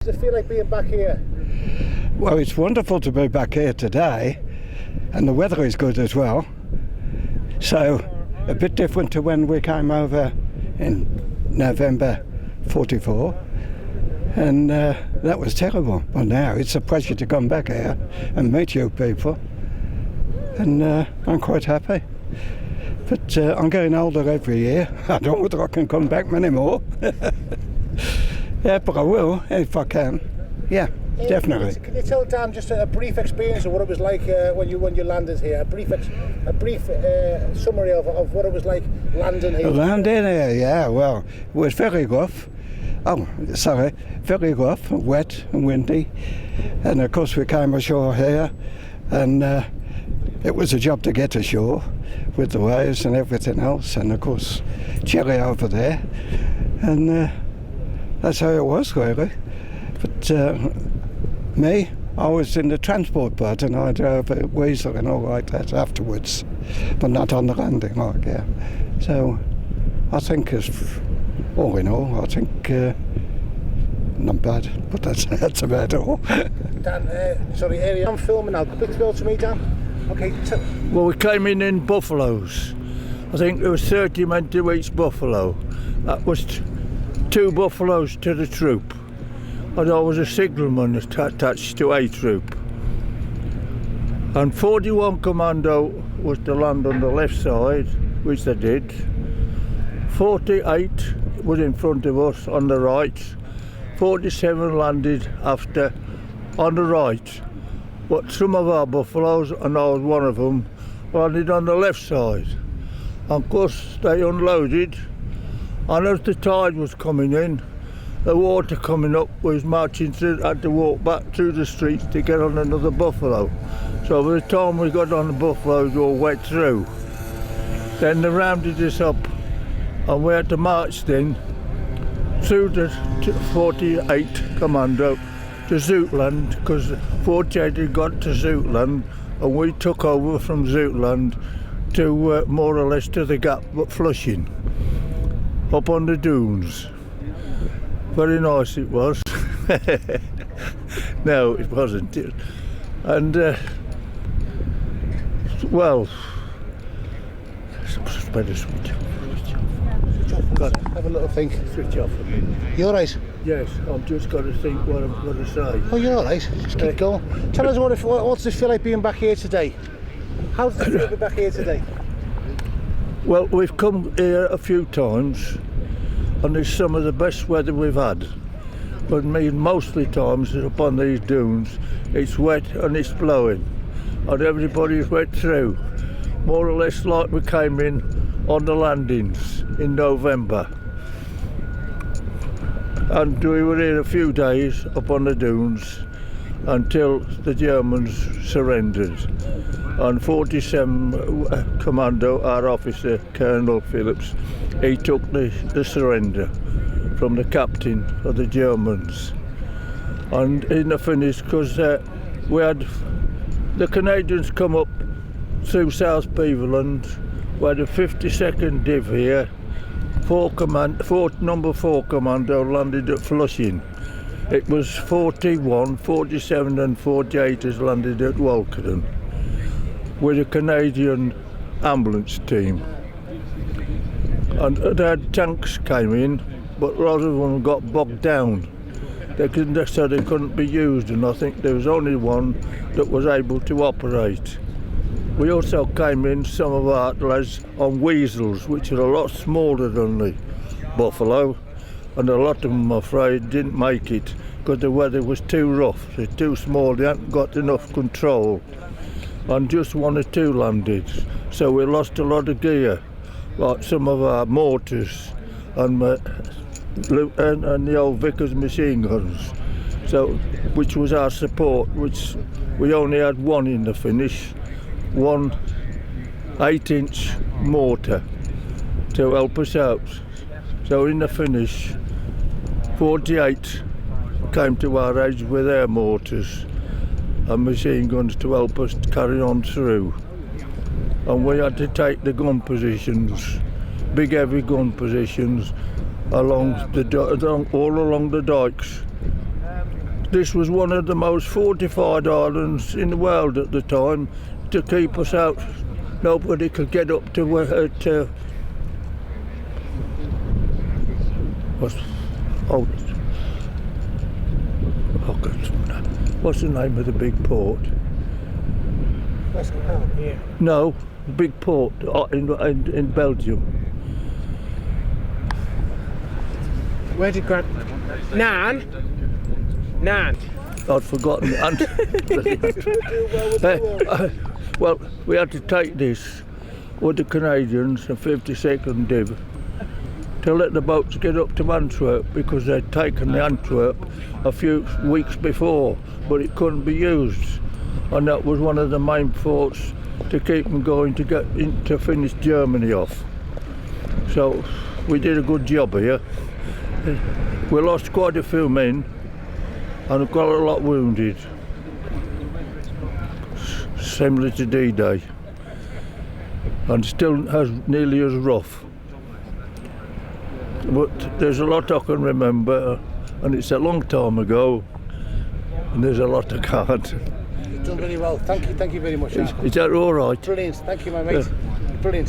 does it feel like being back here? Well, it's wonderful to be back here today, and the weather is good as well. So, a bit different to when we came over in November 44, and that was terrible. But now it's a pleasure to come back here and meet you people, and I'm quite happy. But I'm getting older every year. I don't know whether I can come back many more. Yeah, but I will if I can. Yeah, definitely. Can you tell Dan just a brief experience of what it was like when you landed here? A brief summary of what it was like landing here. Landing here, yeah. Well, it was very rough. Very rough, wet and windy. And of course we came ashore here, and it was a job to get ashore with the waves and everything else. And of course, Cherry over there, and that's how it was really. But me, I was in the transport part, and I drove at Weasel and all like that afterwards, but not on the landing like, yeah. So I think all in all, I think not bad, but that's about all. Dan, sorry, Ernie, I'm filming now. Quick throw to me, Dan. Okay. Well, we came in buffaloes. I think there was 30 men to each buffalo. That was 2 buffaloes to the troop. And I was a signalman attached to a troop. And 41 Commando was to land on the left side, which they did. 48 was in front of us on the right. 47 landed after on the right. But some of our buffaloes, and I was one of them, landed on the left side. And of course they unloaded, and as the tide was coming in, the water coming up was marching through, had to walk back through the streets to get on another buffalo. So by the time we got on the buffaloes, we all wet through. Then they rounded us up, and we had to march then through the 48 Commando to Zootland, because 48 had got to Zootland, and we took over from Zootland to more or less to the Gap, but Flushing, up on the dunes. Very nice it was. No, it wasn't. And well, better switch off. Got it. Have a little think. Switch off a minute. You all right? Yes, I've just got to think what I'm going to say. Oh, you're all right. Just keep going. Tell us what's it feel like being back here today? How does it feel to be back here today? Well, we've come here a few times, and it's some of the best weather we've had. But mostly times up on these dunes, it's wet and it's blowing, and everybody's wet through. More or less like we came in on the landings in November. And we were here a few days up on the dunes until the Germans surrendered. And 47 Commando, our officer, Colonel Phillips, he took the surrender from the captain of the Germans. And in the finish, because we had the Canadians come up through South Beaverland, we had a 52nd Div here, number 4 Commando landed at Flushing. It was 41, 47 and 48 has landed at Walcheren with a Canadian ambulance team. And their tanks came in, but a lot of them got bogged down. So they couldn't be used, and I think there was only one that was able to operate. We also came in, some of our lads, on weasels, which are a lot smaller than the buffalo, and a lot of them, I'm afraid, didn't make it because the weather was too rough, they're too small, they hadn't got enough control, and just 1 or 2 landed. So we lost a lot of gear, like some of our mortars and the old Vickers machine guns, so which was our support, which we only had 1 in the finish, 1 8-inch mortar to help us out. So in the finish, 48 came to our aid with their mortars and machine guns to help us carry on through. And we had to take the gun positions, big heavy gun positions, all along the dikes This was one of the most fortified islands in the world at the time to keep us out. Nobody could get up to where what's the name of the big port? Here. No, big port in Belgium. Where did Nan? I'd forgotten. Well, we had to take this with the Canadians and 52nd Div to let the boats get up to Antwerp, because they'd taken the Antwerp a few weeks before, but it couldn't be used, and that was one of the main forts to keep them going to get in, to finish Germany off. So we did a good job here. We lost quite a few men and got a lot wounded, similar to D-Day, and still as nearly as rough. But there's a lot I can remember, and it's a long time ago, and there's a lot I can't. You've done very well. Thank you very much. Is that all right? Brilliant. Thank you, my mate. Brilliant.